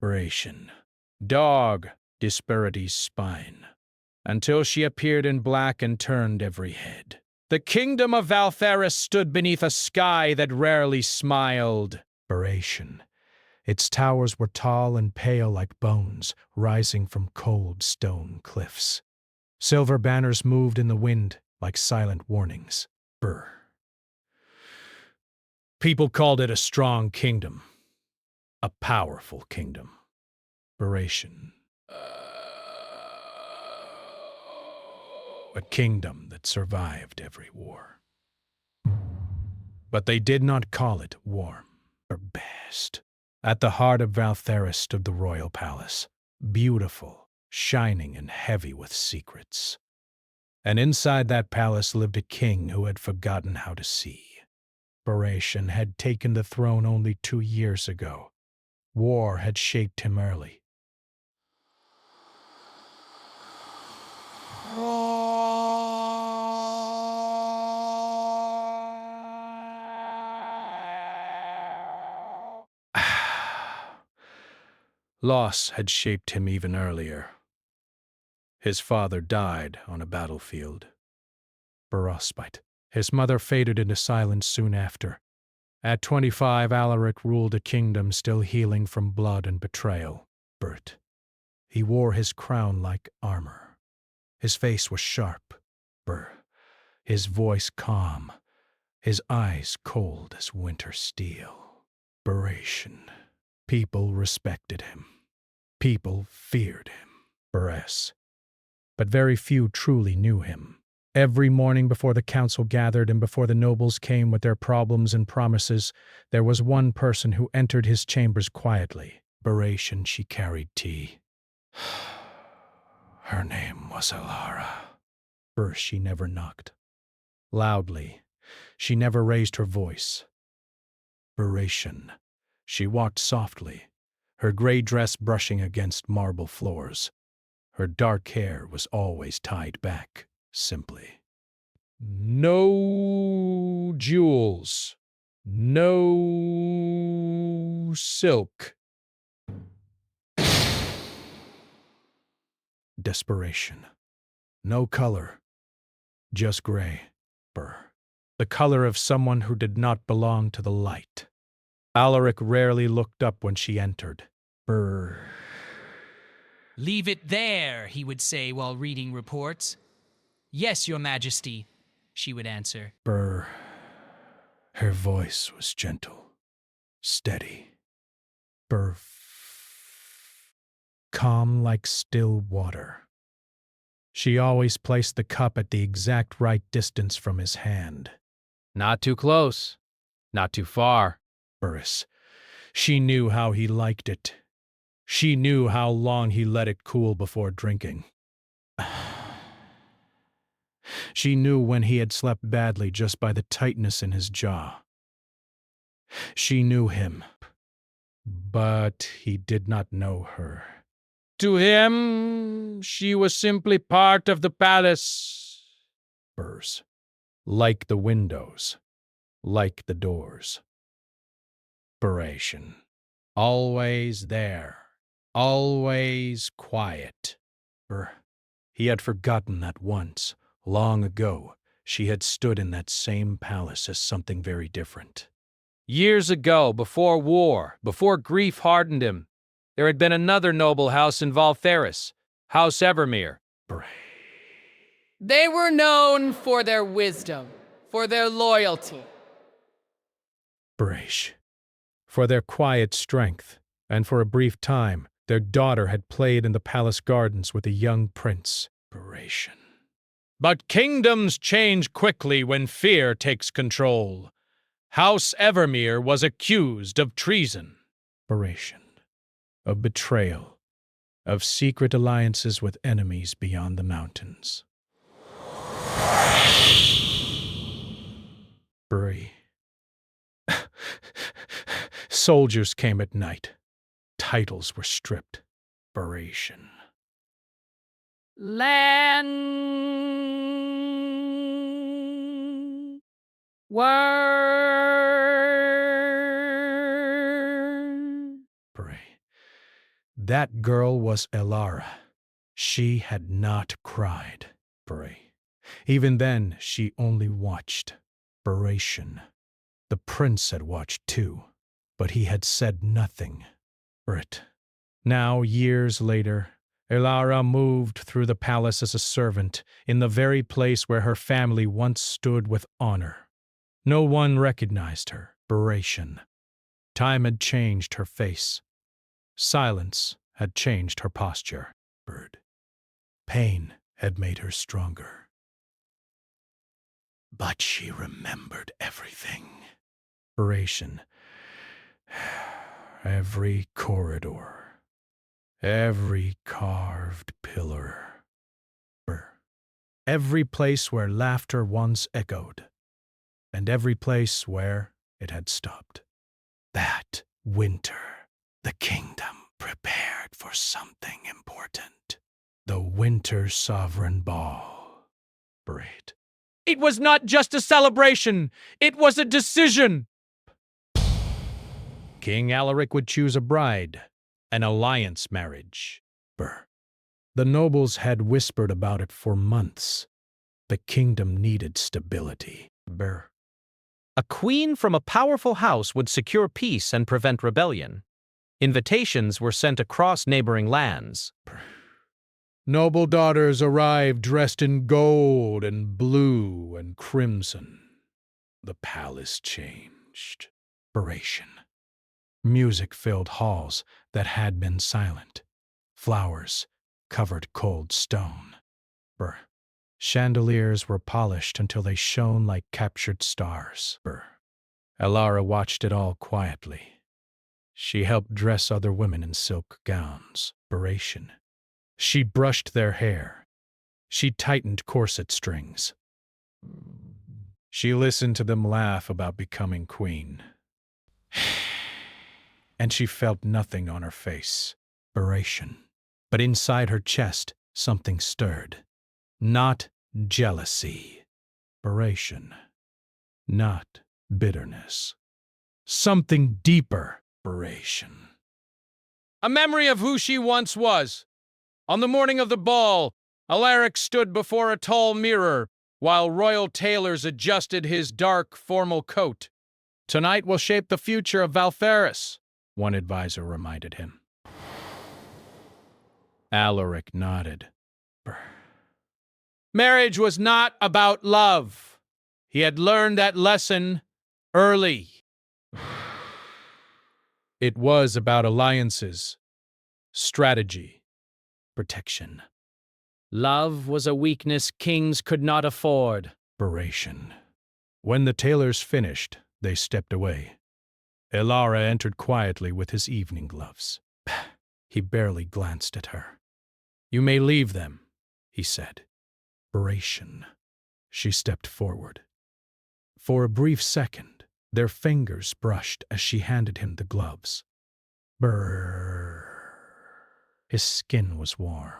Operation. Dog, Disparity's spine, until she appeared in black and turned every head. The kingdom of Valtheris stood beneath a sky that rarely smiled. Operation. Its towers were tall and pale like bones, rising from cold stone cliffs. Silver banners moved in the wind like silent warnings. Brr. People called it a strong kingdom. A powerful kingdom. Operation. A kingdom that survived every war. But they did not call it warm or best. At the heart of Valtheris stood the royal palace, beautiful, shining and heavy with secrets. And inside that palace lived a king who had forgotten how to see. Operation had taken the throne only 2 years ago. War had shaped him early. Loss had shaped him even earlier. His father died on a battlefield. Frostbite. His mother faded into silence soon after. At 25, Alaric ruled a kingdom still healing from blood and betrayal. Bert. He wore his crown like armor. His face was sharp. His voice calm. His eyes cold as winter steel. Operation. People respected him. People feared him. But very few truly knew him. Every morning before the council gathered and before the nobles came with their problems and promises, there was one person who entered his chambers quietly. She carried tea. Her name was Alara. First, she never knocked. Loudly, she never raised her voice. She walked softly, her gray dress brushing against marble floors. Her dark hair was always tied back, simply. No jewels. No silk. Desperation. No color. Just gray. The color of someone who did not belong to the light. Alaric rarely looked up when she entered. "Leave it there," he would say while reading reports. "Yes, Your Majesty," she would answer. Her voice was gentle, steady. Calm like still water. She always placed the cup at the exact right distance from his hand. Not too close, not too far. She knew how he liked it. She knew how long he let it cool before drinking. She knew when he had slept badly just by the tightness in his jaw. She knew him, but he did not know her. To him, she was simply part of the palace. Like the windows, like the doors. Always there, always quiet. He had forgotten that once, long ago, she had stood in that same palace as something very different. Years ago, before war, before grief hardened him, there had been another noble house in Valtheris, House Evermere. They were known for their wisdom, for their loyalty. For their quiet strength, and for a brief time, their daughter had played in the palace gardens with a young prince. But kingdoms change quickly when fear takes control. House Evermere was accused of treason. Of betrayal, of secret alliances with enemies beyond the mountains. Soldiers came at night. Titles were stripped. Land. Word. That girl was Elara. She had not cried. Bray. Even then, she only watched. Beration. The prince had watched too, but he had said nothing. Brit. Now, years later, Elara moved through the palace as a servant in the very place where her family once stood with honor. No one recognized her. Beration. Time had changed her face. Silence had changed her posture. Bird. Pain had made her stronger. But she remembered everything. Beration. Every corridor. Every carved pillar. Every place where laughter once echoed. And every place where it had stopped. That winter, the kingdom prepared for something important. The Winter Sovereign Ball. Braid. It was not just a celebration, it was a decision. King Alaric would choose a bride, an alliance marriage. The nobles had whispered about it for months. The kingdom needed stability. A queen from a powerful house would secure peace and prevent rebellion. Invitations were sent across neighboring lands. Noble daughters arrived dressed in gold and blue and crimson. The palace changed. Beration. Music filled halls that had been silent. Flowers covered cold stone. Chandeliers were polished until they shone like captured stars. Elara watched it all quietly. She helped dress other women in silk gowns. Beration. She brushed their hair. She tightened corset strings. She listened to them laugh about becoming queen. And she felt nothing on her face. Beration. But inside her chest, something stirred. Not jealousy. Beration. Not bitterness. Something deeper. Beration. A memory of who she once was. On the morning of the ball, Alaric stood before a tall mirror while royal tailors adjusted his dark, formal coat. Tonight will shape the future of Valferis, one advisor reminded him. Alaric nodded. Marriage was not about love. He had learned that lesson early. It was about alliances, strategy, protection. Love was a weakness kings could not afford. Beration. When the tailors finished, they stepped away. Elara entered quietly with his evening gloves. He barely glanced at her. You may leave them, he said. Beration. She stepped forward. For a brief second, their fingers brushed as she handed him the gloves. Brrr. His skin was warm.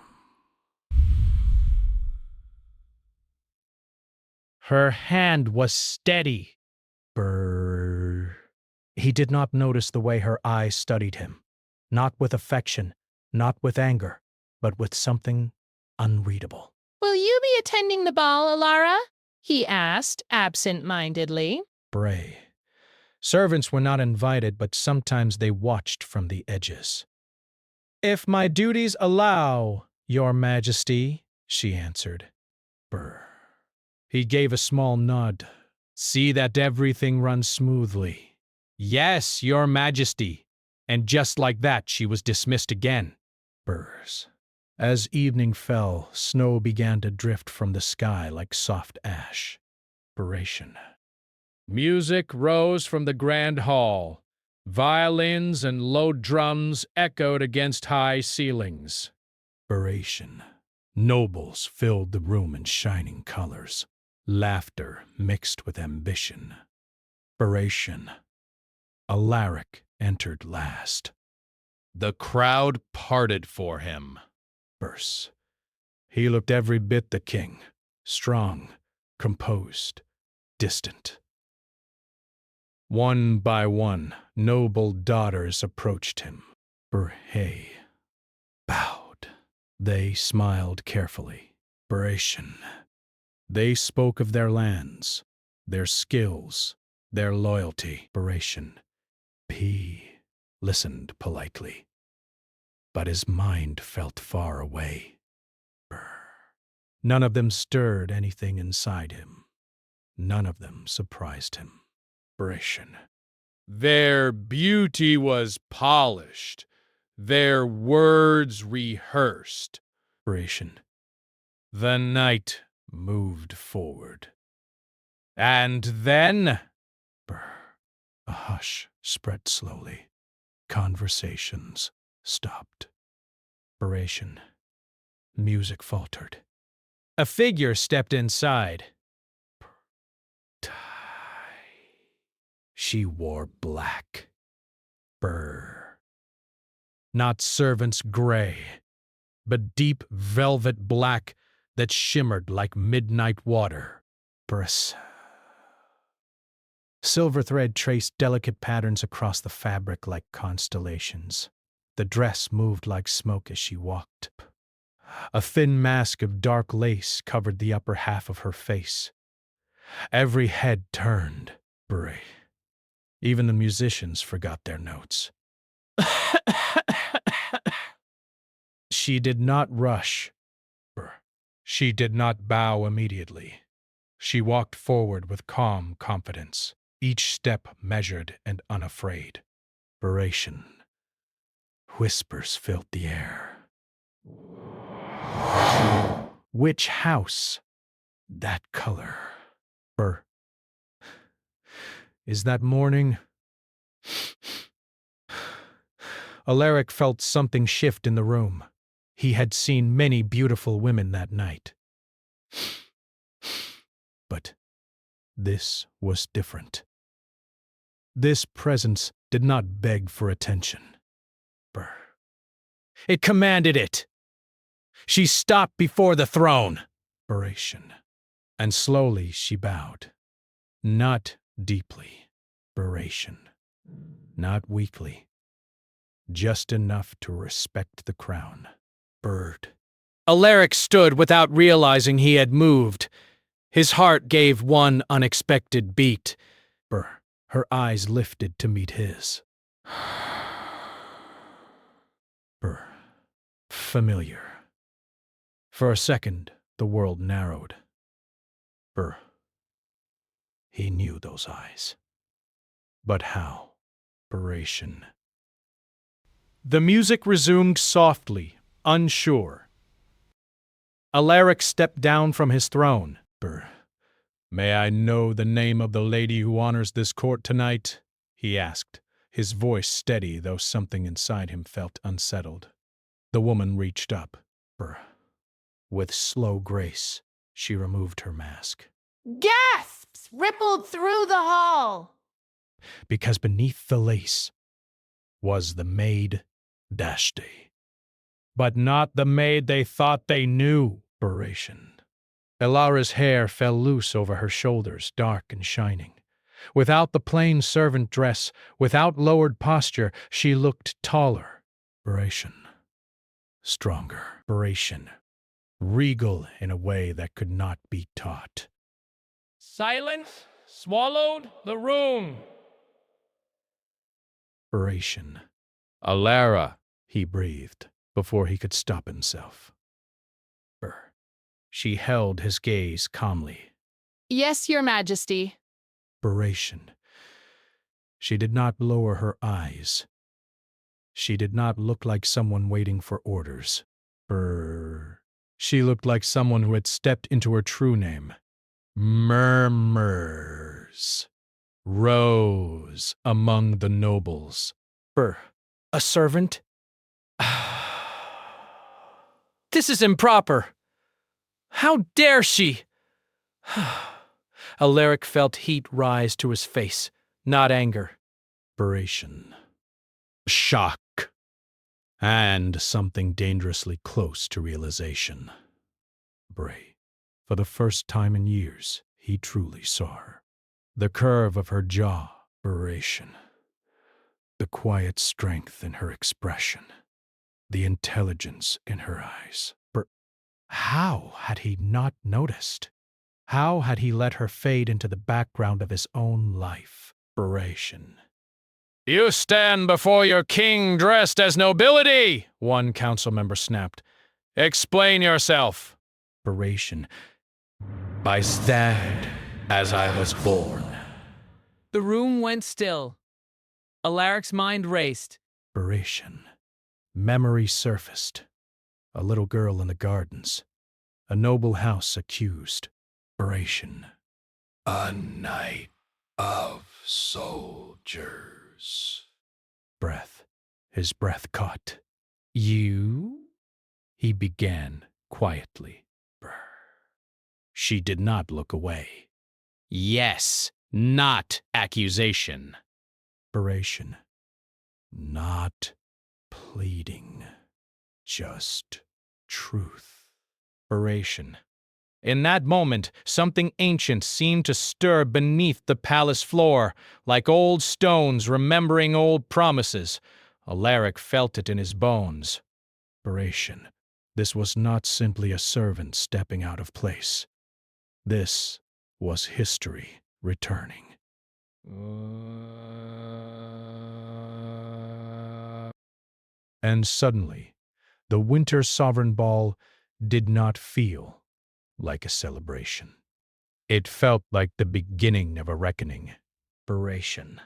Her hand was steady. Brrr. He did not notice the way her eyes studied him. Not with affection, not with anger, but with something unreadable. Will you be attending the ball, Elara? He asked, absent-mindedly. Bray. Servants were not invited, but sometimes they watched from the edges. If my duties allow, Your Majesty, she answered. Brr. He gave a small nod. See that everything runs smoothly. Yes, Your Majesty. And just like that, she was dismissed again. Burrs. As evening fell, snow began to drift from the sky like soft ash. Beration. Music rose from the grand hall. Violins and low drums echoed against high ceilings. Beration. Nobles filled the room in shining colors. Laughter mixed with ambition. Beration. Alaric entered last. The crowd parted for him. Verse. He looked every bit the king, strong, composed, distant. One by one, noble daughters approached him. Hey, They smiled carefully. Inspiration. They spoke of their lands, their skills, their loyalty. Inspiration. He listened politely, but his mind felt far away. None of them stirred anything inside him. None of them surprised him. Inspiration. Their beauty was polished, their words rehearsed. Inspiration. The night moved forward. And then, A hush spread slowly. Conversations stopped. Inspiration. Music faltered. A figure stepped inside. She wore black. Not servant's gray, but deep velvet black that shimmered like midnight water. Silver thread traced delicate patterns across the fabric like constellations. The dress moved like smoke as she walked. A thin mask of dark lace covered the upper half of her face. Every head turned. Even the musicians forgot their notes. She did not rush. She did not bow immediately. She walked forward with calm confidence, each step measured and unafraid. Inspiration. Whispers filled the air. Which house? That color. Is that morning? Alaric felt something shift in the room. He had seen many beautiful women that night. But this was different. This presence did not beg for attention. It commanded it. She stopped before the throne. And slowly she bowed. Not deeply. Not weakly. Just enough to respect the crown. Alaric stood without realizing he had moved. His heart gave one unexpected beat. Her eyes lifted to meet his. Familiar. For a second, the world narrowed. He knew those eyes. But how? The music resumed softly, unsure. Alaric stepped down from his throne. May I know the name of the lady who honors this court tonight? He asked, his voice steady, though something inside him felt unsettled. The woman reached up. With slow grace, she removed her mask. Gasps rippled through the hall. Because beneath the lace was the Maid Dashti. But not the maid they thought they knew. Elara's hair fell loose over her shoulders, dark and shining. Without the plain servant dress, without lowered posture, she looked taller. Stronger. Regal in a way that could not be taught. silence swallowed the room. Alara, he breathed, before he could stop himself. She held his gaze calmly. Yes, Your Majesty. She did not lower her eyes. She did not look like someone waiting for orders. She looked like someone who had stepped into her true name. Murmurs rose among the nobles. A servant? This is improper. How dare she? Alaric felt heat rise to his face, not anger. Shock. And something dangerously close to realization. For the first time in years, he truly saw her. The curve of her jaw. The quiet strength in her expression. the intelligence in her eyes. How had he not noticed? How had he let her fade into the background of his own life? Inspiration. You stand before your king dressed as nobility, one council member snapped. Explain yourself. Inspiration. I stand as I was born. The room went still. Alaric's mind raced. Inspiration. Memory surfaced. A little girl in the gardens. A noble house accused. Inspiration. A night of soldiers. Breath. His breath caught. You? He began quietly. She did not look away. Yes, not accusation. Inspiration. Not pleading. Just truth. Inspiration. In that moment, something ancient seemed to stir beneath the palace floor, like old stones remembering old promises. Alaric felt it in his bones. Inspiration. This was not simply a servant stepping out of place. This was history returning. And suddenly, the Winter Sovereign Ball did not feel like a celebration. It felt like the beginning of a reckoning. Inspiration.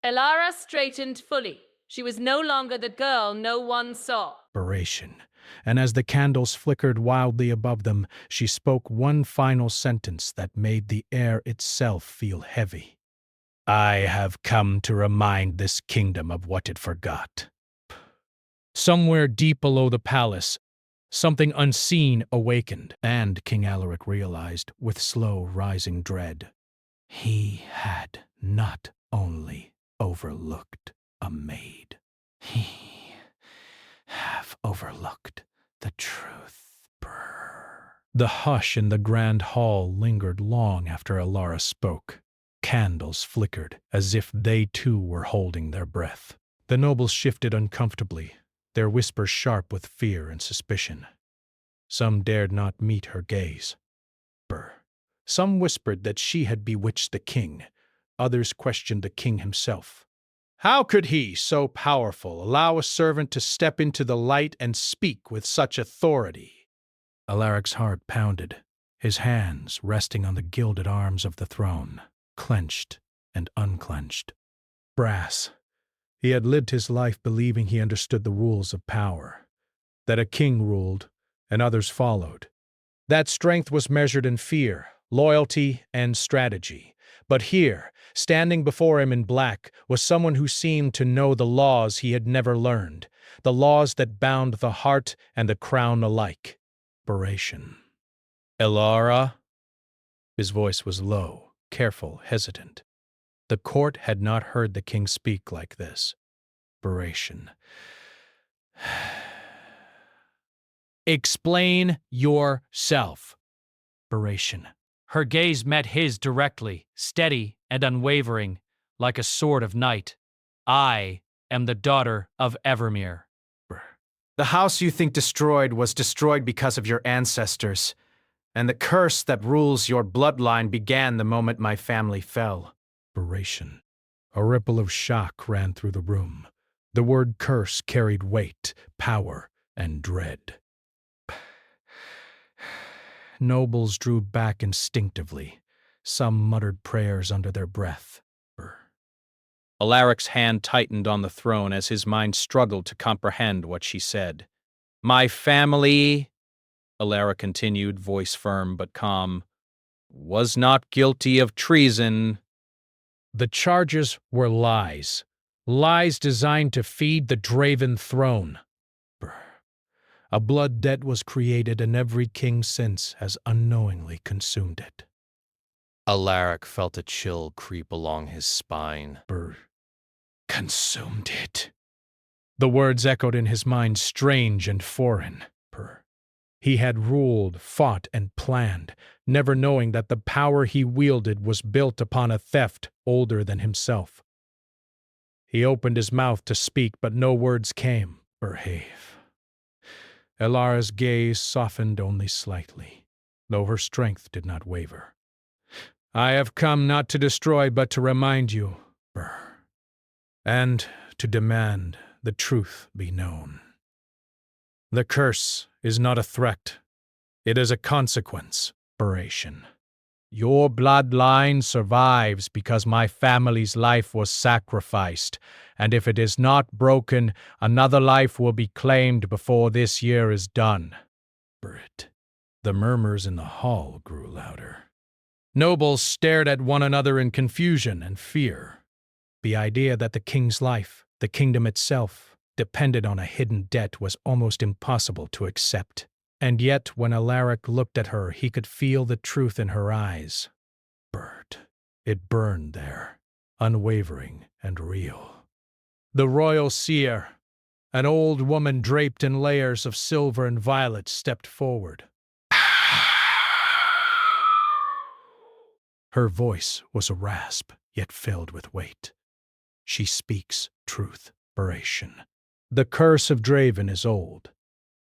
Elara straightened fully. She was no longer the girl no one saw. Inspiration. And as the candles flickered wildly above them, she spoke one final sentence that made the air itself feel heavy. I have come to remind this kingdom of what it forgot. Somewhere deep below the palace, something unseen awakened, and King Alaric realized with slow rising dread, he had not only overlooked a maid, he have overlooked the truth. Brr. The hush in the grand hall lingered long after Alara spoke. Candles flickered as if they too were holding their breath. The nobles shifted uncomfortably, their whispers sharp with fear and suspicion. Some dared not meet her gaze. Some whispered that she had bewitched the king. Others questioned the king himself. How could he, so powerful, allow a servant to step into the light and speak with such authority? Alaric's heart pounded, his hands resting on the gilded arms of the throne, clenched and unclenched. Brass. He had lived his life believing he understood the rules of power, that a king ruled and others followed. That strength was measured in fear, loyalty, and strategy. But here, standing before him in black, was someone who seemed to know the laws he had never learned, the laws that bound the heart and the crown alike. Inspiration. Elara? His voice was low, careful, hesitant. The court had not heard the king speak like this. Inspiration. Explain yourself. Inspiration. Her gaze met his directly, steady and unwavering, like a sword of night. I am the daughter of Evermere. The house you think destroyed was destroyed because of your ancestors, and the curse that rules your bloodline began the moment my family fell. Inspiration. A ripple of shock ran through the room. The word curse carried weight, power, and dread. Nobles drew back instinctively. Some muttered prayers under their breath. Alaric's hand tightened on the throne as his mind struggled to comprehend what she said. My family, Alaric continued, voice firm but calm, was not guilty of treason. The charges were lies. Lies designed to feed the Draven throne. A blood debt was created and every king since has unknowingly consumed it. Alaric felt a chill creep along his spine. Consumed it. The words echoed in his mind, strange and foreign. He had ruled, fought, and planned, never knowing that the power he wielded was built upon a theft older than himself. He opened his mouth to speak, but no words came. Behave. Elara's gaze softened only slightly, though her strength did not waver. I have come not to destroy, but to remind you, Burr, and to demand the truth be known. The curse is not a threat. It is a consequence, Burration. Your bloodline survives because my family's life was sacrificed, and if it is not broken, another life will be claimed before this year is done. Bert. The murmurs in the hall grew louder. Nobles stared at one another in confusion and fear. The idea that the king's life, the kingdom itself, depended on a hidden debt was almost impossible to accept. And yet, when Alaric looked at her, he could feel the truth in her eyes. Bert. It burned there, unwavering and real. The royal seer, an old woman draped in layers of silver and violet, stepped forward. Her voice was a rasp, yet filled with weight. She speaks truth, Burration. The curse of Draven is old.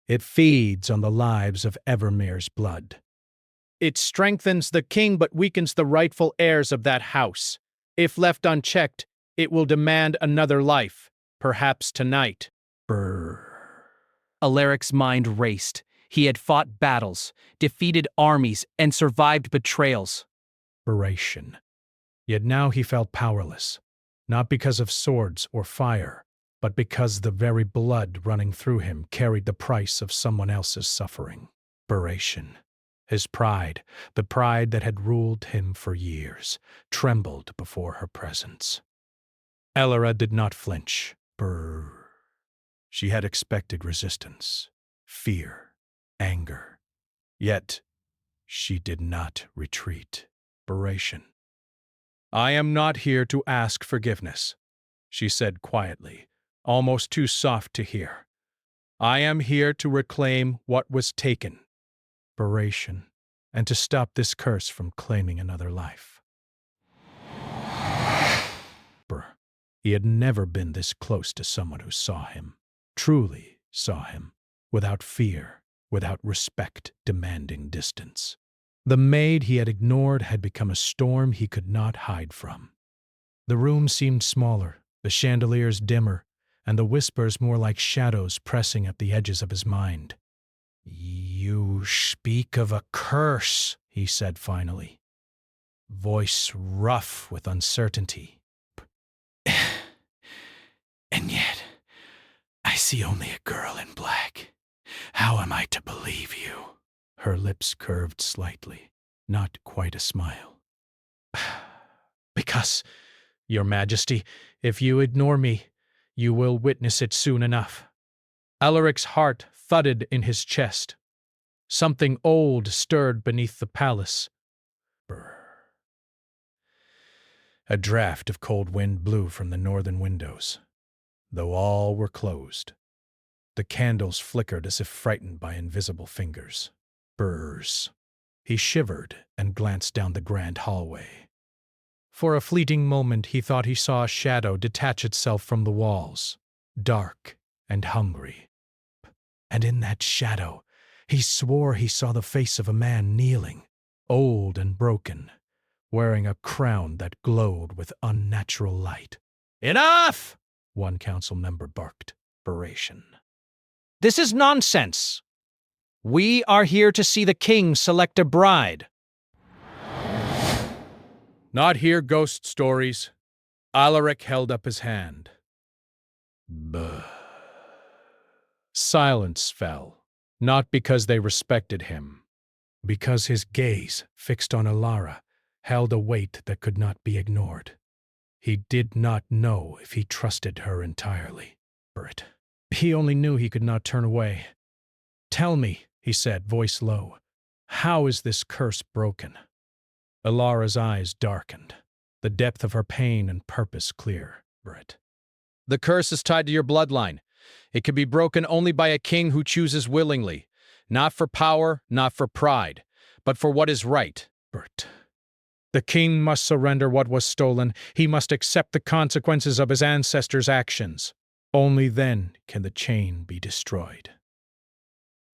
It feeds on the lives of Evermere's blood. It strengthens the king but weakens the rightful heirs of that house. If left unchecked, it will demand another life, perhaps tonight. Brrr. Alaric's mind raced. He had fought battles, defeated armies, and survived betrayals. Burration. Yet now he felt powerless, not because of swords or fire, but because the very blood running through him carried the price of someone else's suffering. Burration. His pride, the pride that had ruled him for years, trembled before her presence. Elara did not flinch. Brrr. She had expected resistance, fear, anger. Yet she did not retreat. Burration. I am not here to ask forgiveness, she said quietly, almost too soft to hear. I am here to reclaim what was taken. Burration. And to stop this curse from claiming another life. Brr. He had never been this close to someone who saw him, truly saw him, without fear, without respect, demanding distance. The maid he had ignored had become a storm he could not hide from. The room seemed smaller, the chandeliers dimmer, and the whispers more like shadows pressing at the edges of his mind. You speak of a curse, he said finally, voice rough with uncertainty. And yet, I see only a girl in black. How am I to believe you? Her lips curved slightly, not quite a smile. Because, Your Majesty, if you ignore me, you will witness it soon enough. Alaric's heart thudded in his chest. Something old stirred beneath the palace. Brr. A draft of cold wind blew from the northern windows, though all were closed. The candles flickered as if frightened by invisible fingers. Brrrs. He shivered and glanced down the grand hallway. For a fleeting moment he thought he saw a shadow detach itself from the walls, dark and hungry. And in that shadow, he swore he saw the face of a man kneeling, old and broken, wearing a crown that glowed with unnatural light. Enough! One council member barked. Burration. This is nonsense. We are here to see the king select a bride. Not hear ghost stories. Alaric held up his hand. Buh. Silence fell, not because they respected him, because his gaze, fixed on Elara, held a weight that could not be ignored. He did not know if he trusted her entirely. Bert. He only knew he could not turn away. Tell me, he said, voice low, how is this curse broken? Elara's eyes darkened, the depth of her pain and purpose clear. Bert. The curse is tied to your bloodline. It can be broken only by a king who chooses willingly, not for power, not for pride, but for what is right. Bert. The king must surrender what was stolen. He must accept the consequences of his ancestors' actions. Only then can the chain be destroyed.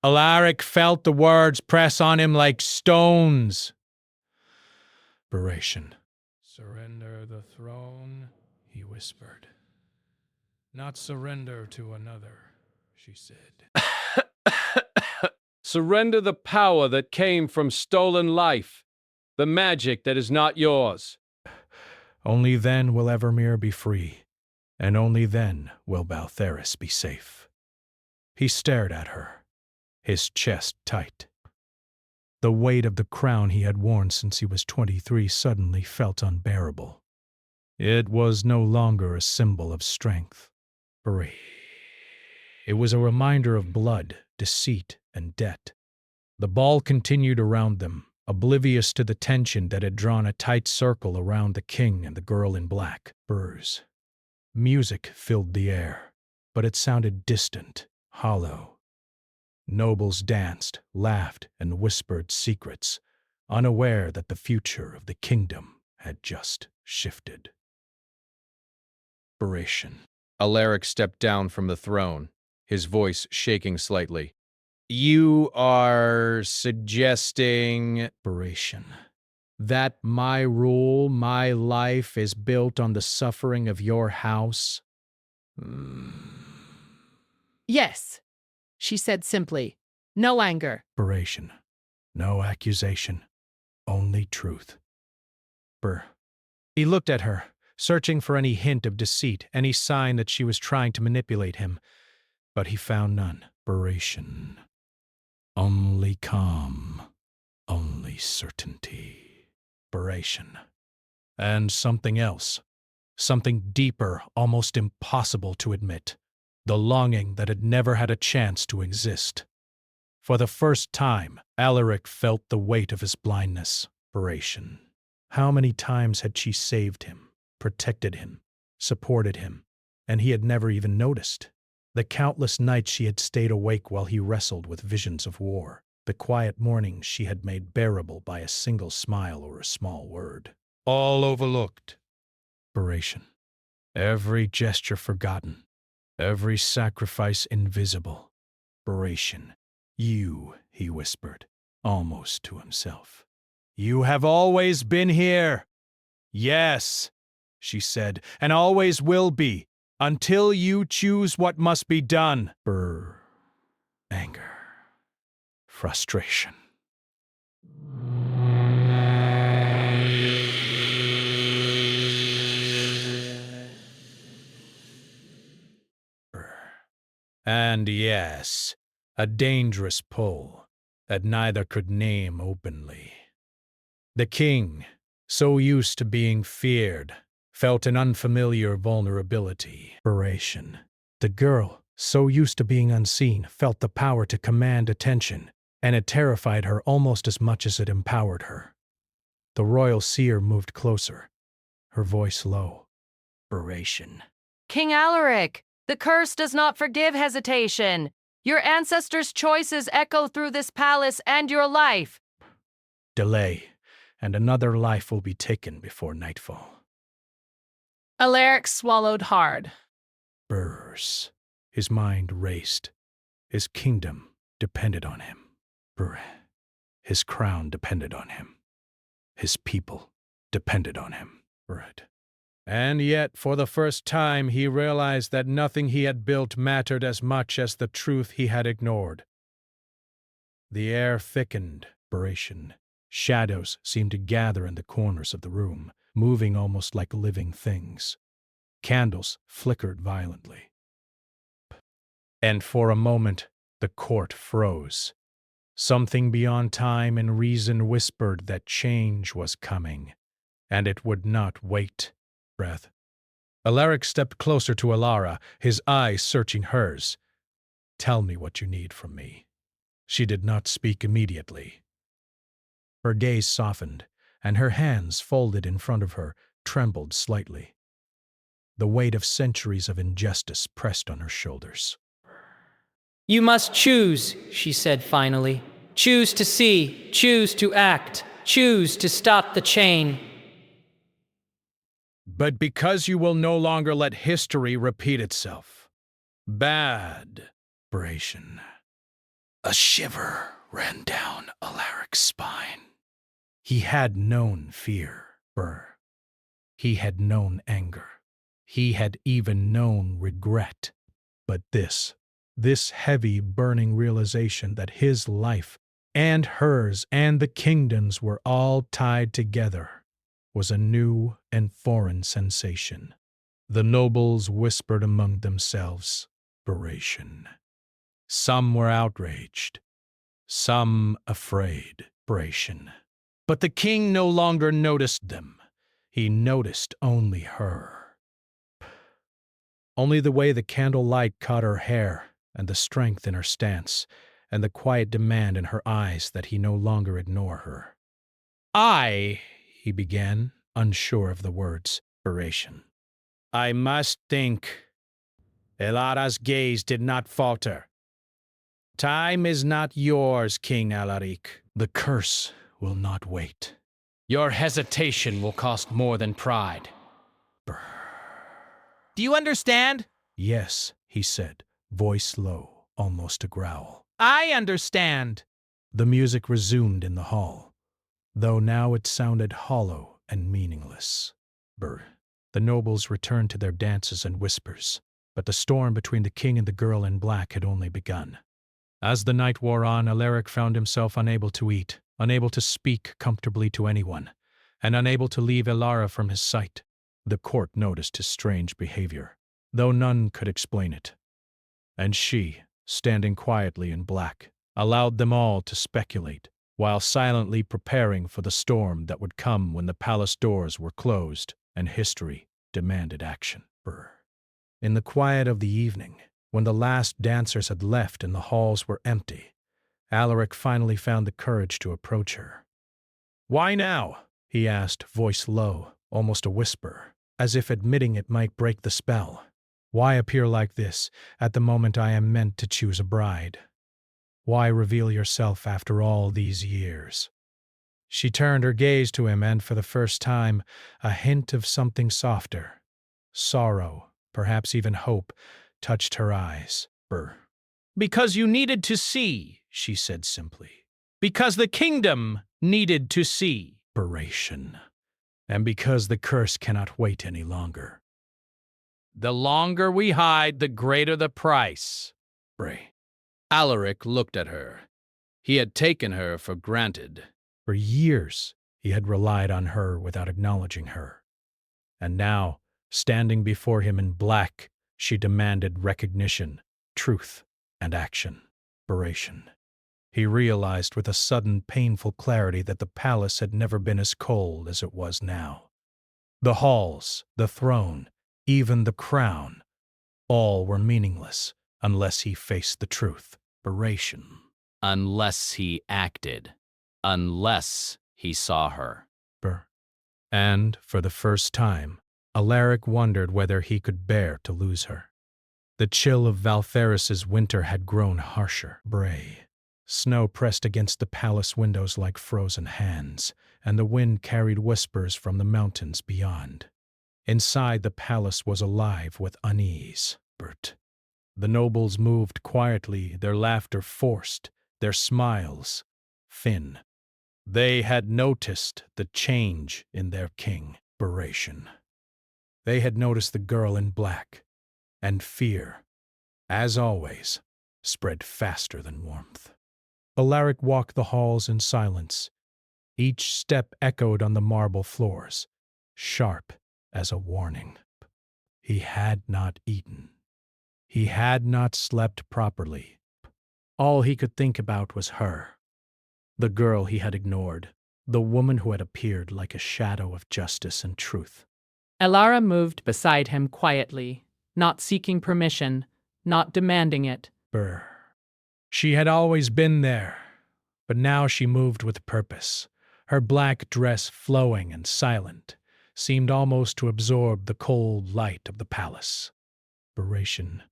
Alaric felt the words press on him like stones. Inspiration. Surrender the throne, he whispered. Not surrender to another, she said. Surrender the power that came from stolen life, the magic that is not yours. Only then will Evermere be free, and only then will Baltheris be safe. He stared at her, his chest tight. The weight of the crown he had worn since he was 23 suddenly felt unbearable. It was no longer a symbol of strength. It was a reminder of blood, deceit, and debt. The ball continued around them, oblivious to the tension that had drawn a tight circle around the king and the girl in black. Burrs. Music filled the air, but it sounded distant, hollow. Nobles danced, laughed, and whispered secrets, unaware that the future of the kingdom had just shifted. Alaric stepped down from the throne, his voice shaking slightly. You are suggesting that my rule, my life, is built on the suffering of your house? Yes, she said simply. No anger. No accusation, only truth. He looked at her, searching for any hint of deceit, any sign that she was trying to manipulate him, but he found none. Only calm, only certainty. And something else, something deeper, almost impossible to admit, the longing that had never had a chance to exist. For the first time, Alaric felt the weight of his blindness. How many times had she saved him, protected him, supported him, and he had never even noticed? The countless nights she had stayed awake while he wrestled with visions of war, the quiet mornings she had made bearable by a single smile or a small word. All overlooked. Every gesture forgotten, every sacrifice invisible. You, he whispered, almost to himself. You have always been here. Yes, she said, and always will be, until you choose what must be done. Anger. Frustration. And yes, a dangerous pull that neither could name openly. The king, so used to being feared, felt an unfamiliar vulnerability. The girl, so used to being unseen, felt the power to command attention, and it terrified her almost as much as it empowered her. The royal seer moved closer, her voice low. King Alaric, the curse does not forgive hesitation. Your ancestors' choices echo through this palace and your life. Delay, and another life will be taken before nightfall. Alaric swallowed hard. Burrs. His mind raced. His kingdom depended on him. His crown depended on him. His people depended on him. And yet, for the first time, he realized that nothing he had built mattered as much as the truth he had ignored. The air thickened. Shadows seemed to gather in the corners of the room, moving almost like living things. Candles flickered violently. And for a moment, the court froze. Something beyond time and reason whispered that change was coming, and it would not wait. Alaric stepped closer to Alara, his eyes searching hers. Tell me what you need from me. She did not speak immediately. Her gaze softened, and her hands, folded in front of her, trembled slightly. The weight of centuries of injustice pressed on her shoulders. You must choose, she said finally. Choose to see, choose to act, choose to stop the chain. But because you will no longer let history repeat itself. Bad. A shiver ran down Alaric's spine. He had known fear, he had known anger. He had even known regret. But this heavy, burning realization that his life and hers and the kingdom's were all tied together was a new and foreign sensation. The nobles whispered among themselves, "Beration." Some were outraged, some afraid, Beration. But the king no longer noticed them. He noticed only her. Only the way the candlelight caught her hair, and the strength in her stance, and the quiet demand in her eyes that he no longer ignore her. He began, unsure of the words, Beration. I must think. Elara's gaze did not falter. Time is not yours, King Alaric. The curse will not wait. Your hesitation will cost more than pride. Do you understand? Yes, he said, voice low, almost a growl. I understand. The music resumed in the hall, though now it sounded hollow and meaningless. The nobles returned to their dances and whispers, but the storm between the king and the girl in black had only begun. As the night wore on, Alaric found himself unable to eat, unable to speak comfortably to anyone, and unable to leave Elara from his sight. The court noticed his strange behavior, though none could explain it. And she, standing quietly in black, allowed them all to speculate, while silently preparing for the storm that would come when the palace doors were closed and history demanded action. In the quiet of the evening, when the last dancers had left and the halls were empty, Alaric finally found the courage to approach her. "Why now?" he asked, voice low, almost a whisper, as if admitting it might break the spell. "Why appear like this, at the moment I am meant to choose a bride? Why reveal yourself after all these years?" She turned her gaze to him, and for the first time, a hint of something softer, sorrow, perhaps even hope, touched her eyes. "Because you needed to see," she said simply. "Because the kingdom needed to see." Beration. And because the curse cannot wait any longer. The longer we hide, the greater the price. Alaric looked at her. He had taken her for granted. For years, he had relied on her without acknowledging her. And now, standing before him in black, she demanded recognition, truth, and action. Beration. He realized with a sudden, painful clarity that the palace had never been as cold as it was now. The halls, the throne, even the crown, all were meaningless unless he faced the truth. Beration. Unless he acted. Unless he saw her. And, for the first time, Alaric wondered whether he could bear to lose her. The chill of Valtheris's winter had grown harsher. Snow pressed against the palace windows like frozen hands, and the wind carried whispers from the mountains beyond. Inside the palace was alive with unease. The nobles moved quietly, their laughter forced, their smiles thin. They had noticed the change in their king. Beration. They had noticed the girl in black, and fear, as always, spread faster than warmth. Alaric walked the halls in silence. Each step echoed on the marble floors, sharp as a warning. He had not eaten. He had not slept properly. All he could think about was her, the girl he had ignored, the woman who had appeared like a shadow of justice and truth. Elara moved beside him quietly, not seeking permission, not demanding it. She had always been there, but now she moved with purpose. Her black dress, flowing and silent, seemed almost to absorb the cold light of the palace. Beration.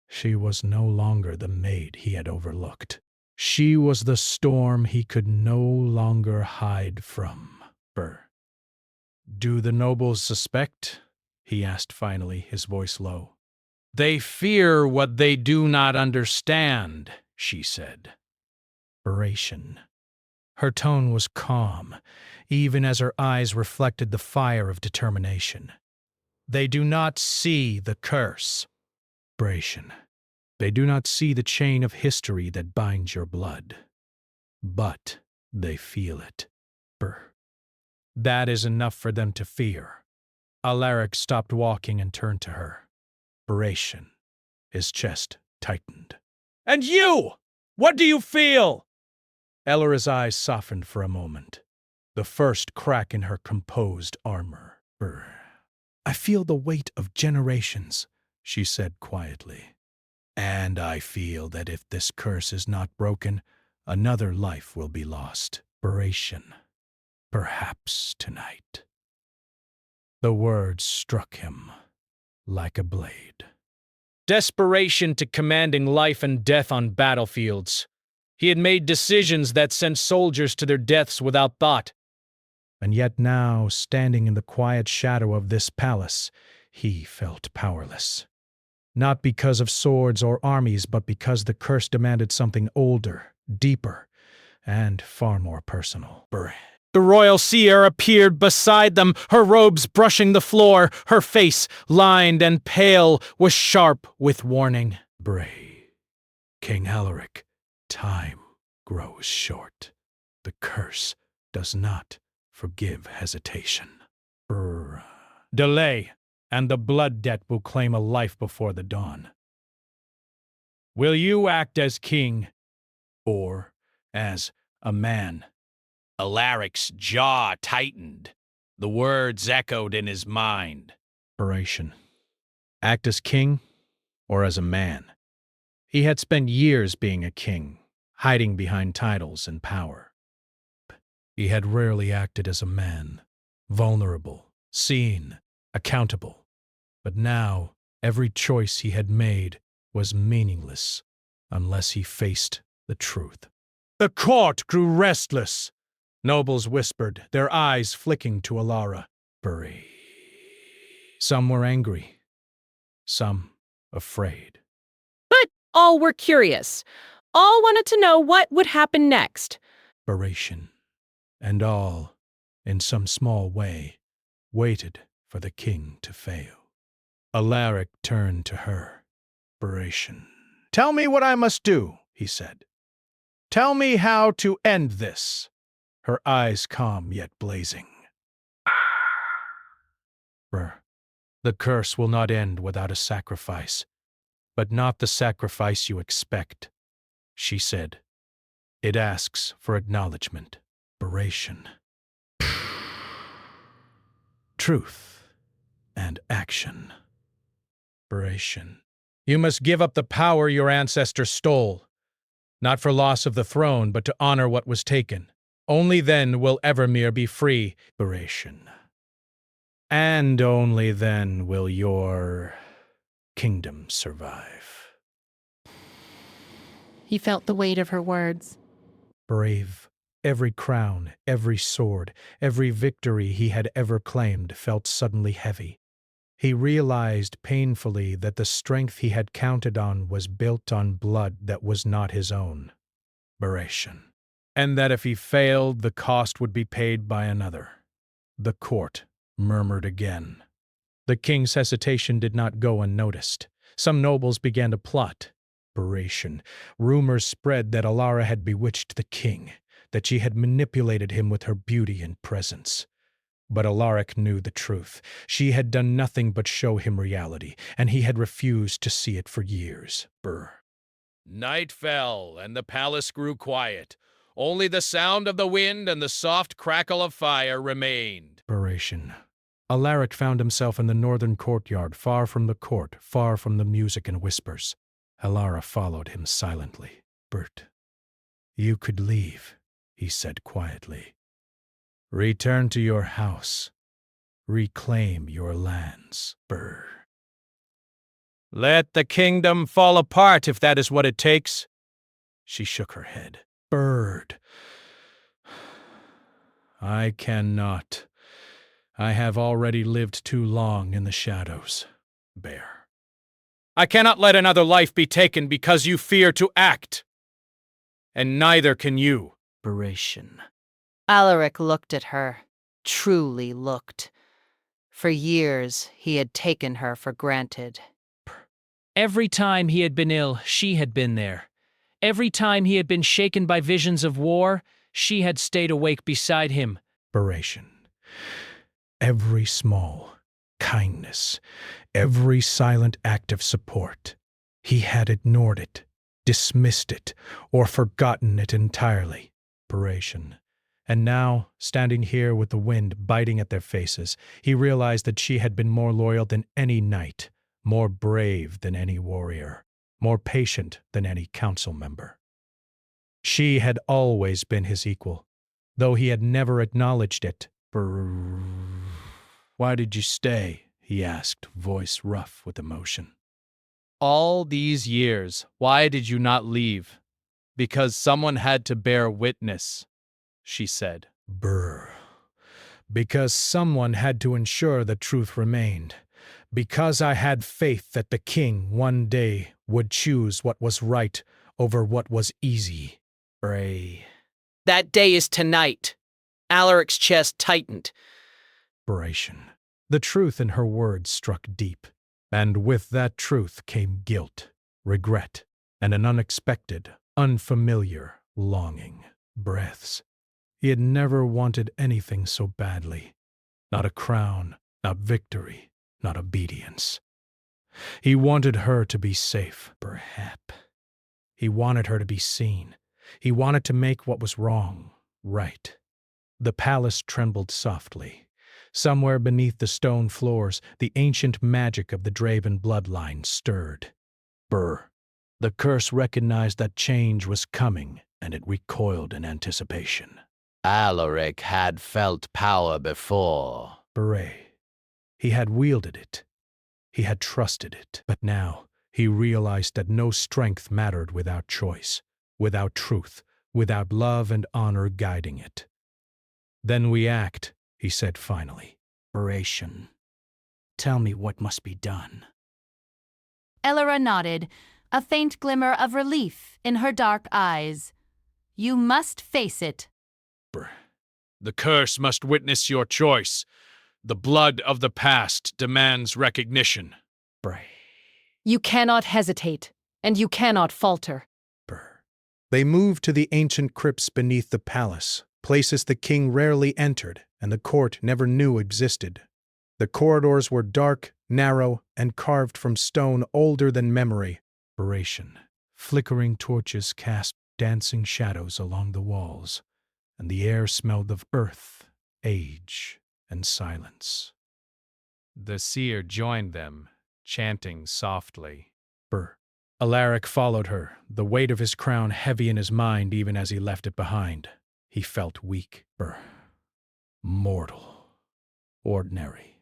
She was no longer the maid he had overlooked. She was the storm he could no longer hide from. "Do the nobles suspect?" he asked finally, his voice low. "They fear what they do not understand," she said. Inspiration. Her tone was calm, even as her eyes reflected the fire of determination. They do not see the curse. Inspiration. They do not see the chain of history that binds your blood, but they feel it. That is enough for them to fear. Alaric stopped walking and turned to her. Inspiration. His chest tightened. And you! What do you feel? Ellora's eyes softened for a moment, the first crack in her composed armor. I feel the weight of generations, she said quietly. And I feel that if this curse is not broken, another life will be lost. Inspiration. Perhaps tonight. The words struck him like a blade. Desperation to commanding life and death on battlefields. He had made decisions that sent soldiers to their deaths without thought. And yet now, standing in the quiet shadow of this palace, he felt powerless. Not because of swords or armies, but because the curse demanded something older, deeper, and far more personal. The royal seer appeared beside them, her robes brushing the floor. Her face, lined and pale, was sharp with warning. King Alaric, time grows short. The curse does not forgive hesitation. Delay, and the blood debt will claim a life before the dawn. Will you act as king, or as a man? Alaric's jaw tightened. The words echoed in his mind. Inspiration. Act as king or as a man? He had spent years being a king, hiding behind titles and power. He had rarely acted as a man, vulnerable, seen, accountable. But now, every choice he had made was meaningless unless he faced the truth. The court grew restless. Nobles whispered, their eyes flicking to Alara. Some were angry, some afraid. But all were curious. All wanted to know what would happen next. Inspiration. And all, in some small way, waited for the king to fail. Alaric turned to her. Inspiration. Tell me what I must do, he said. Tell me how to end this. Her eyes calm yet blazing. The curse will not end without a sacrifice, but not the sacrifice you expect, she said. It asks for acknowledgement, inspiration, truth, and action. Inspiration. You must give up the power your ancestors stole, not for loss of the throne, but to honor what was taken. Only then will Evermere be free. Inspiration. And only then will your kingdom survive. He felt the weight of her words. Brave. Every crown, every sword, every victory he had ever claimed felt suddenly heavy. He realized painfully that the strength he had counted on was built on blood that was not his own. Inspiration. And that if he failed, the cost would be paid by another. The court murmured again. The king's hesitation did not go unnoticed. Some nobles began to plot. Inspiration. Rumors spread that Alara had bewitched the king, that she had manipulated him with her beauty and presence. But Alaric knew the truth. She had done nothing but show him reality, and he had refused to see it for years. Night fell, and the palace grew quiet. Only the sound of the wind and the soft crackle of fire remained. Inspiration. Alaric found himself in the northern courtyard, far from the court, far from the music and whispers. Alara followed him silently. You could leave, he said quietly. Return to your house. Reclaim your lands. Let the kingdom fall apart if that is what it takes. She shook her head. Bird. I cannot. I have already lived too long in the shadows. Bear. I cannot let another life be taken because you fear to act. and neither can you. Operation. Alaric looked at her, truly looked. For years, he had taken her for granted. Every time he had been ill, she had been there. Every time he had been shaken by visions of war, she had stayed awake beside him. Desperation. Every small kindness, every silent act of support, he had ignored it, dismissed it, or forgotten it entirely. Desperation. And now, standing here with the wind biting at their faces, he realized that she had been more loyal than any knight, more brave than any warrior, more patient than any council member. She had always been his equal, though he had never acknowledged it. Why did you stay? He asked, voice rough with emotion. All these years, why did you not leave? Because someone had to bear witness, she said. Because someone had to ensure the truth remained. Because I had faith that the king one day would choose what was right over what was easy. That day is tonight. Alaric's chest tightened. The truth in her words struck deep, and with that truth came guilt, regret, and an unexpected, unfamiliar longing. Breaths. He had never wanted anything so badly. Not a crown, not victory, not obedience. He wanted her to be safe, perhaps. He wanted her to be seen. He wanted to make what was wrong right. The palace trembled softly. Somewhere beneath the stone floors, the ancient magic of the Draven bloodline stirred. The curse recognized that change was coming, and it recoiled in anticipation. Alaric had felt power before. He had wielded it. He had trusted it. But now he realized that no strength mattered without choice, without truth, without love and honor guiding it. Then we act, he said finally. Tell me what must be done. Elora nodded, a faint glimmer of relief in her dark eyes. You must face it. The curse must witness your choice. The blood of the past demands recognition. You cannot hesitate, and you cannot falter. They moved to the ancient crypts beneath the palace, places the king rarely entered and the court never knew existed. The corridors were dark, narrow, and carved from stone older than memory. Flickering torches cast dancing shadows along the walls, and the air smelled of earth, age, and silence. The seer joined them, chanting softly. Alaric followed her, the weight of his crown heavy in his mind even as he left it behind. He felt weak. Mortal. Ordinary.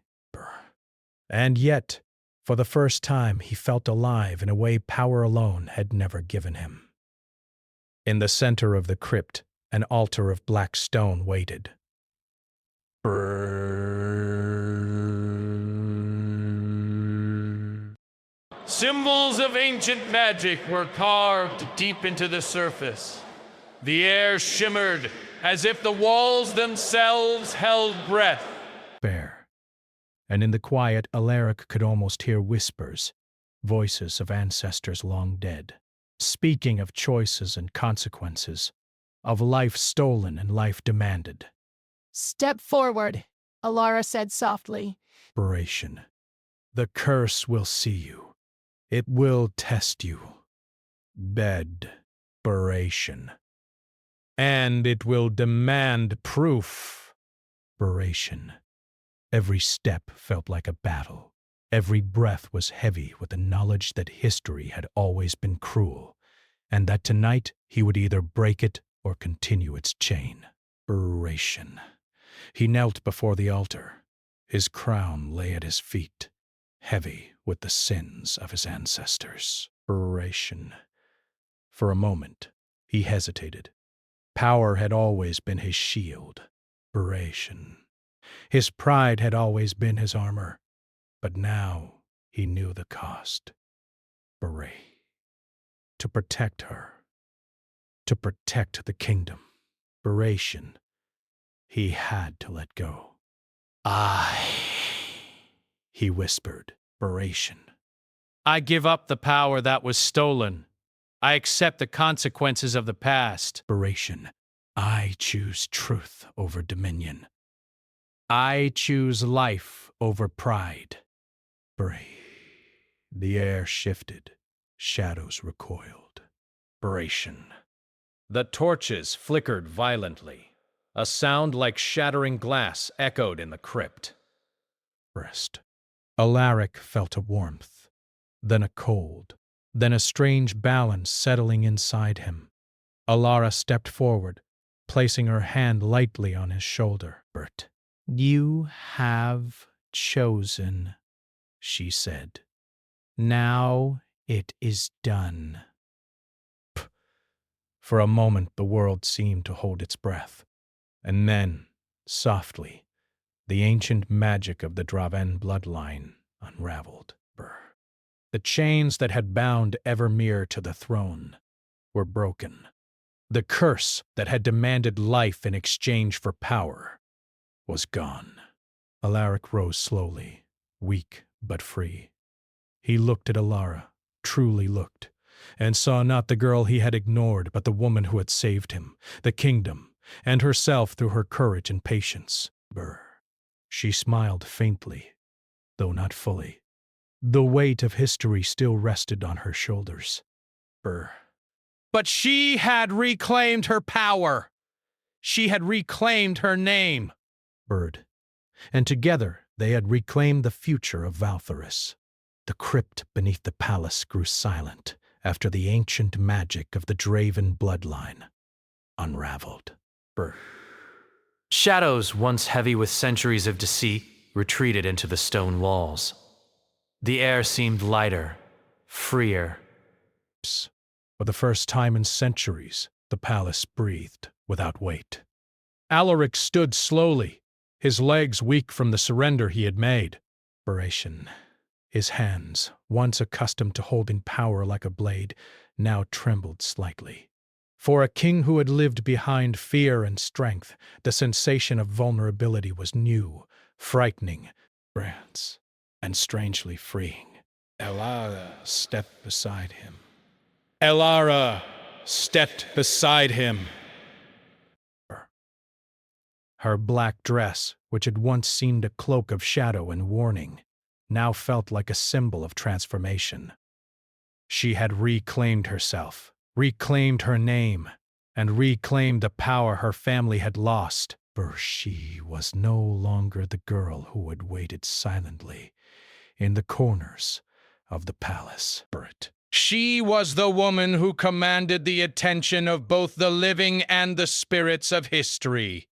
And yet, for the first time, he felt alive in a way power alone had never given him. In the center of the crypt, an altar of black stone waited. Symbols of ancient magic were carved deep into the surface. The air shimmered as if the walls themselves held breath. And in the quiet, Alaric could almost hear whispers, voices of ancestors long dead, speaking of choices and consequences, of life stolen and life demanded. Step forward, Alara said softly. The curse will see you. It will test you. Bedberation. And it will demand proof. Every step felt like a battle. Every breath was heavy with the knowledge that history had always been cruel, and that tonight he would either break it or continue its chain. He knelt before the altar. His crown lay at his feet, heavy with the sins of his ancestors. For a moment, he hesitated. Power had always been his shield. His pride had always been his armor. But now he knew the cost. To protect her. to protect the kingdom. Desperation. He had to let go. He whispered. Desperation. I give up the power that was stolen. I accept the consequences of the past. Desperation. I choose truth over dominion. I choose life over pride. The air shifted. Shadows recoiled. Desperation. The torches flickered violently. A sound like shattering glass echoed in the crypt. Breast. Alaric felt a warmth, then a cold, then a strange balance settling inside him. Alara stepped forward, placing her hand lightly on his shoulder. Bert, you have chosen, she said. Now it is done. For a moment the world seemed to hold its breath, and then, softly, the ancient magic of the Draven bloodline unraveled. The chains that had bound Evermere to the throne were broken. The curse that had demanded life in exchange for power was gone. Alaric rose slowly, weak but free. He looked at Alara, truly looked, and saw not the girl he had ignored, but the woman who had saved him, the kingdom, and herself through her courage and patience. She smiled faintly, though not fully. The weight of history still rested on her shoulders. But she had reclaimed her power. She had reclaimed her name. Bird. And together they had reclaimed the future of Valtherus. The crypt beneath the palace grew silent after the ancient magic of the Draven bloodline unraveled. Shadows, once heavy with centuries of deceit, retreated into the stone walls. The air seemed lighter, freer. For the first time in centuries, the palace breathed without weight. Alaric stood slowly, his legs weak from the surrender he had made. His hands, once accustomed to holding power like a blade, now trembled slightly. For a king who had lived behind fear and strength, the sensation of vulnerability was new, frightening, and strangely freeing. Elara stepped beside him. Her black dress, which had once seemed a cloak of shadow and warning, now felt like a symbol of transformation. She had reclaimed herself, reclaimed her name, and reclaimed the power her family had lost. For she was no longer the girl who had waited silently in the corners of the palace. She was the woman who commanded the attention of both the living and the spirits of history.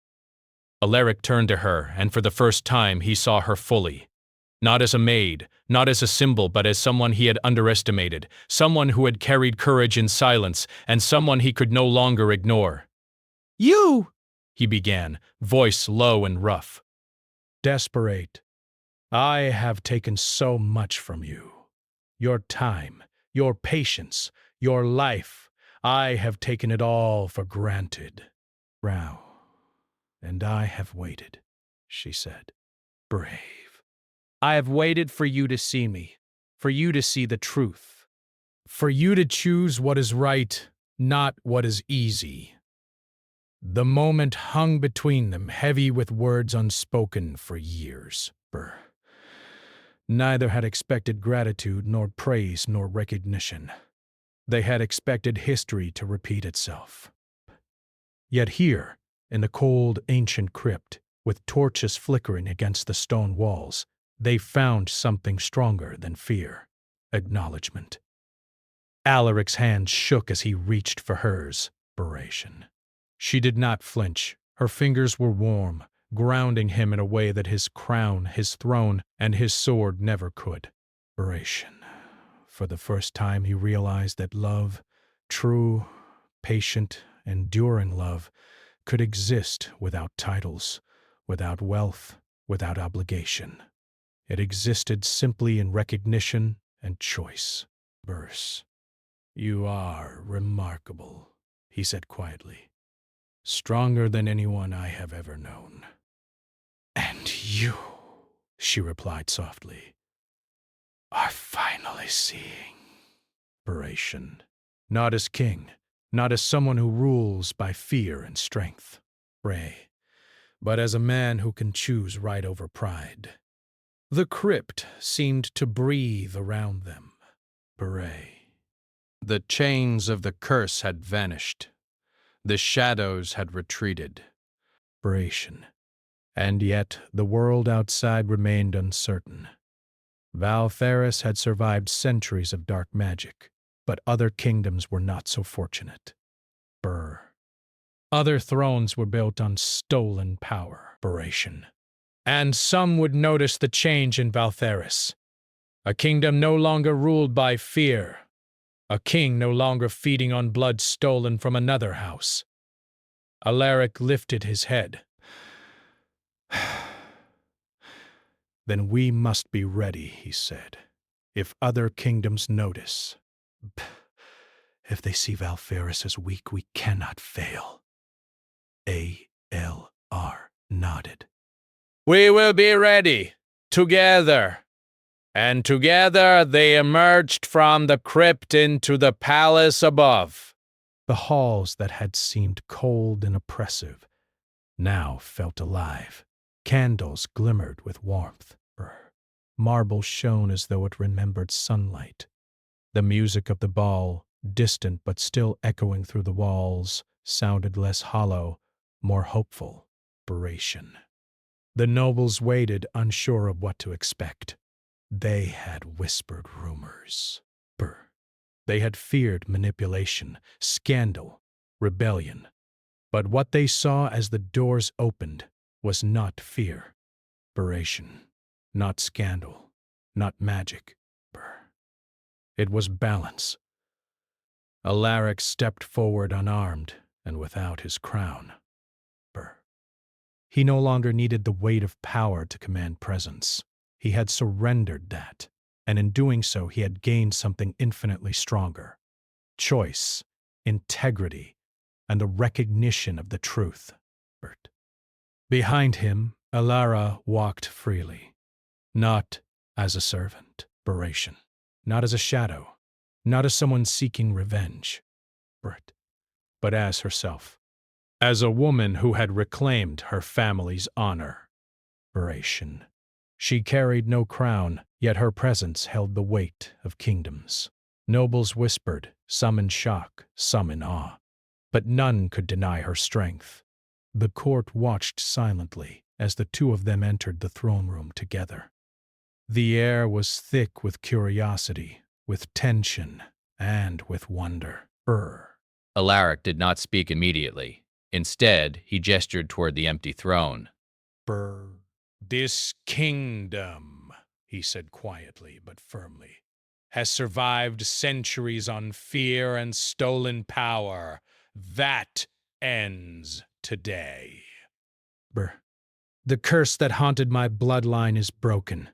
Alaric turned to her, and for the first time he saw her fully. Not as a maid, not as a symbol, but as someone he had underestimated, someone who had carried courage in silence, and someone he could no longer ignore. You! He began, voice low and rough. Desperate. I have taken so much from you. Your time, your patience, your life. I have taken it all for granted. And I have waited, she said. Brave. I have waited for you to see me, for you to see the truth. For you to choose what is right, not what is easy. The moment hung between them, heavy with words unspoken for years. Neither had expected gratitude, nor praise, nor recognition. They had expected history to repeat itself. Yet here, in the cold, ancient crypt, with torches flickering against the stone walls, they found something stronger than fear: acknowledgement. Alaric's hand shook as he reached for hers. She did not flinch. Her fingers were warm, grounding him in a way that his crown, his throne, and his sword never could. For the first time he realized that love, true, patient, enduring love, could exist without titles, without wealth, without obligation. It existed simply in recognition and choice. You are remarkable, he said quietly. Stronger than anyone I have ever known. And you, she replied softly, are finally seeing. Inspiration. Not as king, not as someone who rules by fear and strength, Ray, but as a man who can choose right over pride. The crypt seemed to breathe around them. Ray. The chains of the curse had vanished. The shadows had retreated. Inspiration. And yet the world outside remained uncertain. Valferis had survived centuries of dark magic, but other kingdoms were not so fortunate. Other thrones were built on stolen power. And some would notice the change in Valferis. A kingdom no longer ruled by fear. A king no longer feeding on blood stolen from another house. Alaric lifted his head. Then we must be ready, he said. If other kingdoms notice. If they see Valferis as weak, we cannot fail. A.L.R. nodded. We will be ready, together. And together they emerged from the crypt into the palace above. The halls that had seemed cold and oppressive now felt alive. Candles glimmered with warmth. Marble shone as though it remembered sunlight. The music of the ball, distant but still echoing through the walls, sounded less hollow, more hopeful. The nobles waited, unsure of what to expect. They had whispered rumors. They had feared manipulation, scandal, rebellion. But what they saw as the doors opened was not fear. Not scandal, not magic. It was balance. Alaric stepped forward unarmed and without his crown. He no longer needed the weight of power to command presence. He had surrendered that, and in doing so he had gained something infinitely stronger. Choice, integrity, and the recognition of the truth. Behind him, Alara walked freely. Not as a servant, not as a shadow, not as someone seeking revenge, but as herself, as a woman who had reclaimed her family's honor. She carried no crown, yet her presence held the weight of kingdoms. Nobles whispered, some in shock, some in awe, but none could deny her strength. The court watched silently as the two of them entered the throne room together. The air was thick with curiosity, with tension, and with wonder. Alaric did not speak immediately. Instead, he gestured toward the empty throne. This kingdom, he said quietly but firmly, has survived centuries on fear and stolen power. That ends today. The curse that haunted my bloodline is broken.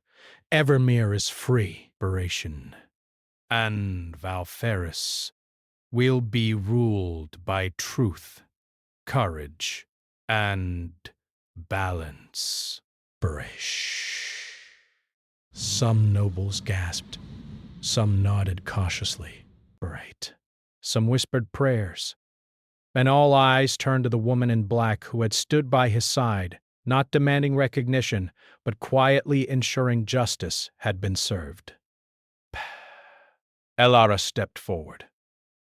Evermere is free. And Valferis will be ruled by truth, courage, and balance. Some nobles gasped. Some nodded cautiously. Some whispered prayers. And all eyes turned to the woman in black who had stood by his side, not demanding recognition, but quietly ensuring justice had been served. Alara stepped forward.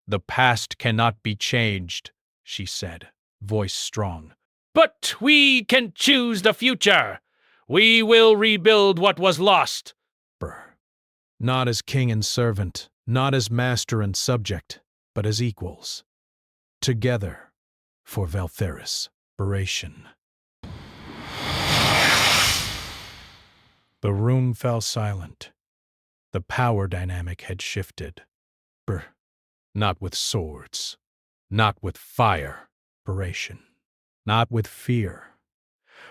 The past cannot be changed, she said, voice strong. But we can choose the future. We will rebuild what was lost. Not as king and servant, not as master and subject, but as equals. Together, for Valferis. The room fell silent. The power dynamic had shifted. Not with swords, not with fire, not with fear,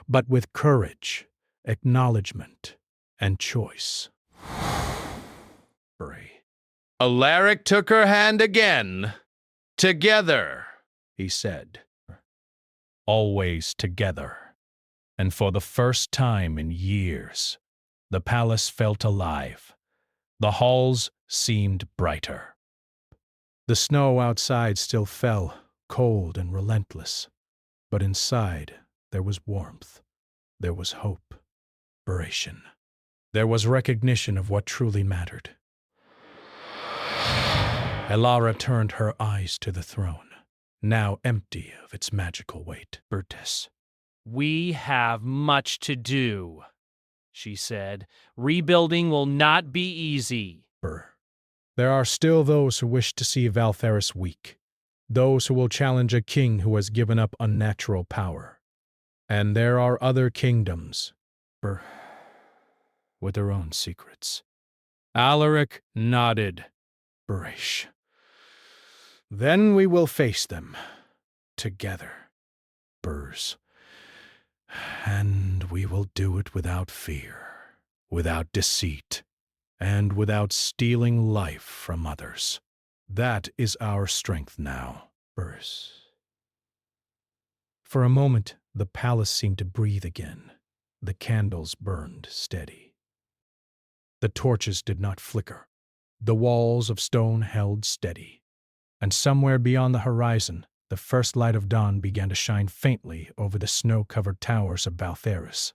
but with courage, acknowledgement, and choice. Alaric took her hand again. Together, he said. Always together. And for the first time in years, the palace felt alive. The halls seemed brighter. The snow outside still fell, cold and relentless, but inside there was warmth, there was hope, inspiration. There was recognition of what truly mattered. Elara turned her eyes to the throne, now empty of its magical weight. Bertus. We have much to do, she said. Rebuilding will not be easy. There are still those who wish to see Valtheris weak, those who will challenge a king who has given up unnatural power. And there are other kingdoms, with their own secrets. Alaric nodded. Barish. Then we will face them, together, Burrs. And we will do it without fear, without deceit, and without stealing life from others. That is our strength now, Burrs. For a moment, the palace seemed to breathe again. The candles burned steady. The torches did not flicker. The walls of stone held steady. And somewhere beyond the horizon, the first light of dawn began to shine faintly over the snow-covered towers of Valtheris.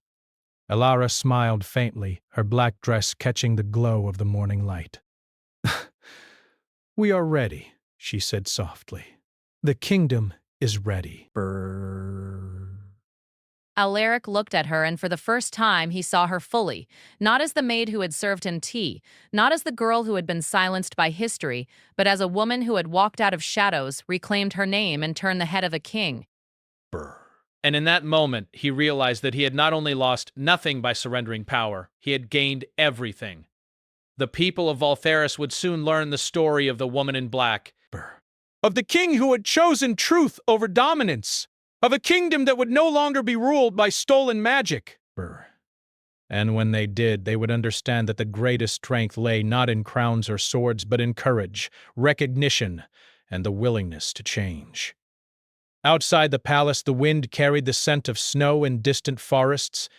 Elara smiled faintly, her black dress catching the glow of the morning light. We are ready, she said softly. The kingdom is ready. Alaric looked at her, and for the first time he saw her fully, not as the maid who had served him tea, not as the girl who had been silenced by history, but as a woman who had walked out of shadows, reclaimed her name, and turned the head of a king. And in that moment, he realized that he had not only lost nothing by surrendering power, he had gained everything. The people of Valtheris would soon learn the story of the woman in black, Of the king who had chosen truth over dominance. Of a kingdom that would no longer be ruled by stolen magic. And when they did, they would understand that the greatest strength lay not in crowns or swords, but in courage, recognition, and the willingness to change. Outside the palace, the wind carried the scent of snow in distant forests.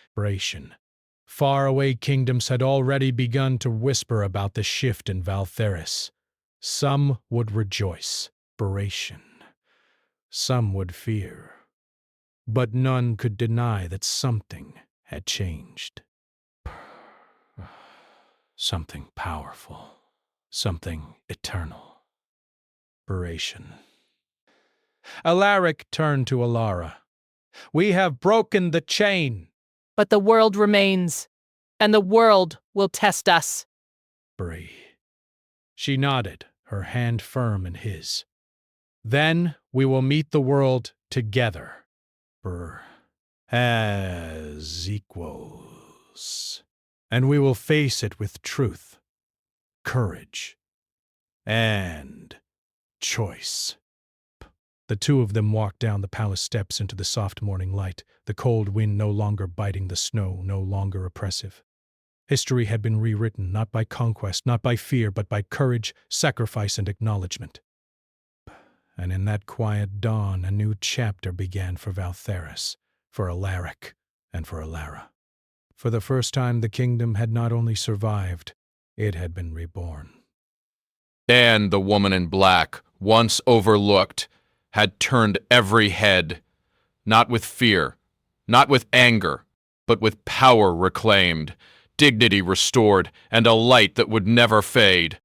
Faraway kingdoms had already begun to whisper about the shift in Valtheris. Some would rejoice, some would fear. But none could deny that something had changed. Something powerful, something eternal. Alaric turned to Elara. We have broken the chain. But the world remains, and the world will test us. She nodded, her hand firm in his. Then we will meet the world together. As equals. And we will face it with truth, courage, and choice. The two of them walked down the palace steps into the soft morning light, the cold wind no longer biting the snow, no longer oppressive. History had been rewritten not by conquest, not by fear, but by courage, sacrifice, and acknowledgement. And in that quiet dawn, a new chapter began for Valtheris, for Alaric, and for Elara. For the first time, the kingdom had not only survived, it had been reborn. And the woman in black, once overlooked, had turned every head, not with fear, not with anger, but with power reclaimed, dignity restored, and a light that would never fade.